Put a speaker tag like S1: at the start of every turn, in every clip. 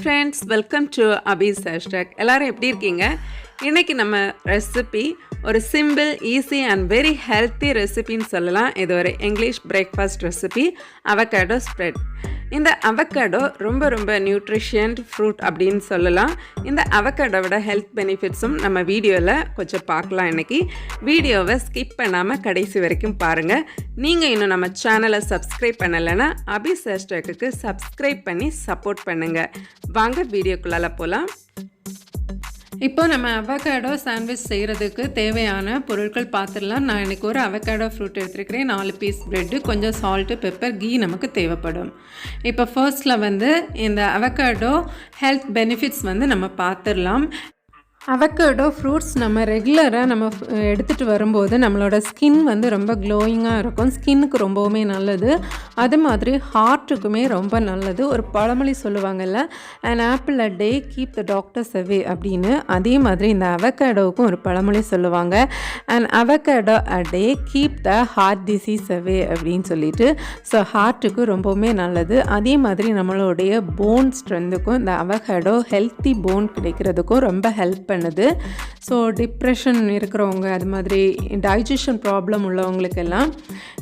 S1: friends, welcome to Abhi's hashtag. எல்லாரும் எப்படி இருக்கீங்க? இன்னைக்கு நம்ம ரெசிபி ஒரு simple, easy and very healthy ரெசிபின்னு சொல்லலாம். இது ஒரு English breakfast recipe, avocado spread. இந்த அவகாடோ ரொம்ப நியூட்ரிஷியன்ட் ஃப்ரூட் அப்படின்னு சொல்லலாம். இந்த அவகாடோவோட ஹெல்த் பெனிஃபிட்ஸும் நம்ம வீடியோவில் கொஞ்சம் பார்க்கலாம். இன்றைக்கி வீடியோவை ஸ்கிப் பண்ணாமல் கடைசி வரைக்கும் பாருங்கள். நீங்கள் இன்னும் நம்ம சேனலை சப்ஸ்கிரைப் பண்ணலைன்னா அபிஸ் ஹேஷ்டேக்கு சப்ஸ்கிரைப் பண்ணி சப்போர்ட் பண்ணுங்கள். வாங்க வீடியோக்குள்ளால போகலாம். இப்போ நம்ம அவகாடோ சாண்ட்விச் செய்கிறதுக்கு தேவையான பொருட்கள் பார்த்துடலாம். நான் இன்றைக்கி ஒரு அவகாடோ ஃப்ரூட் எடுத்துருக்கிறேன், 4 பீஸ் ப்ரெட்டு, கொஞ்சம் சால்ட்டு, பெப்பர், கீ நமக்கு தேவைப்படும். இப்போ ஃபர்ஸ்ட்டில் இந்த அவகாடோ ஹெல்த் பெனிஃபிட்ஸ் நம்ம பார்த்துடலாம். அவகாடோ ஃப்ரூட்ஸ் நம்ம ரெகுலராக நம்ம எடுத்துகிட்டு வரும்போது நம்மளோட ஸ்கின் ரொம்ப க்ளோயிங்காக இருக்கும். ஸ்கின்னுக்கு ரொம்பவுமே நல்லது. அது மாதிரி ஹார்ட்டுக்குமே ரொம்ப நல்லது. ஒரு பழமொழி சொல்லுவாங்கள்ல, an apple a day keep the doctors away அப்படின்னு. அதே மாதிரி இந்த அவகாடோவுக்கும் ஒரு பழமொழி சொல்லுவாங்க, an avocado a day keep the heart disease away அப்படின்னு சொல்லிட்டு. ஸோ ஹார்ட்டுக்கு ரொம்பவுமே நல்லது. அதே மாதிரி நம்மளுடைய போன் ஸ்ட்ரென்த்துக்கும் இந்த அவகாடோ ஹெல்த்தி போன் கிடைக்கிறதுக்கும் ரொம்ப ஹெல்ப் பண்ணுது. ஸோ டிப்ரெஷன் இருக்கிறவங்க, அது மாதிரி டைஜஷன் ப்ராப்ளம் உள்ளவங்களுக்கெல்லாம்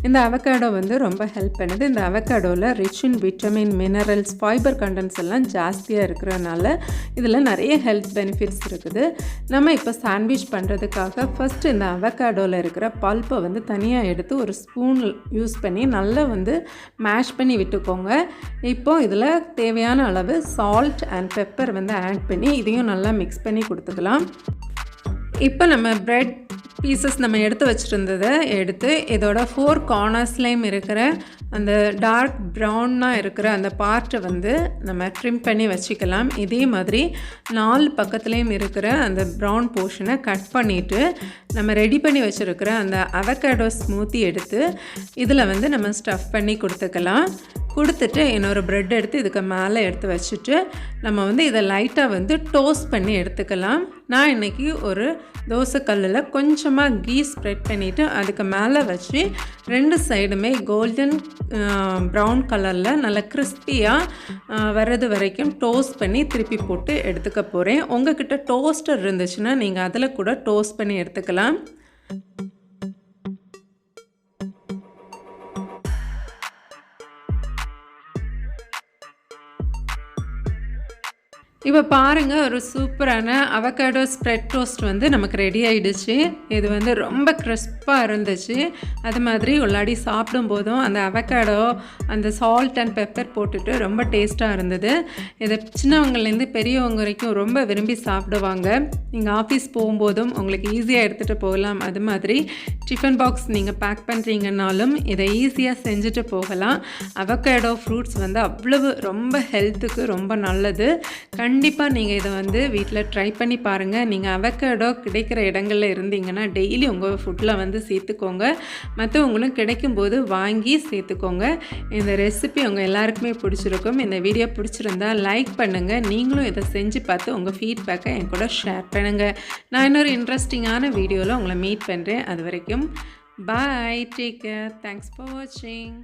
S1: இந்த அவகாடோ ரொம்ப ஹெல்ப் பண்ணுது. இந்த அவகாடோவில் rich in vitamin, minerals, fibre contents எல்லாம் ஜாஸ்தியாக இருக்கிறதுனால இதில் நிறைய ஹெல்த் பெனிஃபிட்ஸ் இருக்குது. நம்ம இப்போ சாண்ட்விச் பண்ணுறதுக்காக ஃபஸ்ட்டு இந்த அவகாடோவில் இருக்கிற பல்ப்பை தனியாக எடுத்து ஒரு ஸ்பூன் யூஸ் பண்ணி நல்லா மேஷ் பண்ணி விட்டுக்கோங்க. இப்போது இதில் தேவையான அளவு சால்ட் அண்ட் பெப்பர் ஆட் பண்ணி இதையும் நல்லா மிக்ஸ் பண்ணி கொடுத்துக்கலாம். இப்போ நம்ம பிரெட் பீசஸ் நம்ம எடுத்து வச்சுருந்ததை எடுத்து இதோட 4 கார்னர்ஸ்லேயும் இருக்கிற அந்த டார்க் ப்ரௌனாக இருக்கிற அந்த பார்ட்டை நம்ம ட்ரிம் பண்ணி வச்சுக்கலாம். இதே மாதிரி 4 பக்கத்துலேயும் இருக்கிற அந்த ப்ரௌன் போர்ஷனை கட் பண்ணிவிட்டு நம்ம ரெடி பண்ணி வச்சுருக்கிற அந்த அவகாடோ ஸ்மூத்தி எடுத்து இதில் நம்ம ஸ்டஃப் பண்ணி கொடுத்துட்டு இன்னொரு ப்ரெட் எடுத்து இதுக்கு மேலே எடுத்து வச்சுட்டு நம்ம இதை லைட்டாக டோஸ்ட் பண்ணி எடுத்துக்கலாம். நான் இன்றைக்கி ஒரு தோசைக்கல்லில் கொஞ்சமாக கீ ஸ்ப்ரெட் பண்ணிவிட்டு அதுக்கு மேலே வச்சு 2 சைடுமே கோல்டன் ப்ரௌன் கலரில் நல்லா கிறிஸ்பியாக வர்றது வரைக்கும் டோஸ்ட் பண்ணி திருப்பி போட்டு எடுத்துக்க போகிறேன். உங்கள்கிட்ட டோஸ்டர் இருந்துச்சுன்னா நீங்கள் அதில் கூட டோஸ்ட் பண்ணி எடுத்துக்கலாம். இப்போ பாருங்கள், ஒரு சூப்பரான அவகாடோ ஸ்ப்ரெட் டோஸ்ட் நமக்கு ரெடி ஆகிடுச்சு. இது ரொம்ப கிறிஸ்பாக இருந்துச்சு. அது மாதிரி உள்ளாடி சாப்பிடும் போதும் அந்த அவகாடோ அந்த சால்ட் அண்ட் பெப்பர் போட்டுட்டு ரொம்ப டேஸ்ட்டாக இருந்தது. இதை சின்னவங்கலேருந்து பெரியவங்க வரைக்கும் ரொம்ப விரும்பி சாப்பிடுவாங்க. நீங்கள் ஆஃபீஸ் போகும்போதும் உங்களுக்கு ஈஸியாக எடுத்துகிட்டு போகலாம். அது மாதிரி டிஃபன் பாக்ஸ் நீங்கள் பேக் பண்ணுறீங்கன்னாலும் இதை ஈஸியாக செஞ்சுட்டு போகலாம். அவகாடோ ஃப்ரூட்ஸ் அவ்வளவு ரொம்ப ஹெல்த்துக்கு ரொம்ப நல்லது. கண்டிப்பாக நீங்கள் இதை வீட்டில் ட்ரை பண்ணி பாருங்கள். நீங்கள் அவகாடோ கிடைக்கிற இடங்களில் இருந்தீங்கன்னா டெய்லி உங்கள் ஃபுட்டில் சேர்த்துக்கோங்க. மற்றவங்களும் கிடைக்கும்போது வாங்கி சேர்த்துக்கோங்க. இந்த ரெசிபி உங்கள் எல்லாருக்குமே பிடிச்சிருக்கும். இந்த வீடியோ பிடிச்சிருந்தா லைக் பண்ணுங்கள். நீங்களும் இதை செஞ்சு பார்த்து உங்கள் ஃபீட்பேக்கை என் கூட ஷேர் பண்ணுங்கள். நான் இன்னொரு இன்ட்ரெஸ்டிங்கான வீடியோவில் உங்களை மீட் பண்ணுறேன். அது வரைக்கும் பாய், டேக் கேர், தேங்க்ஸ் ஃபார் வாட்சிங்.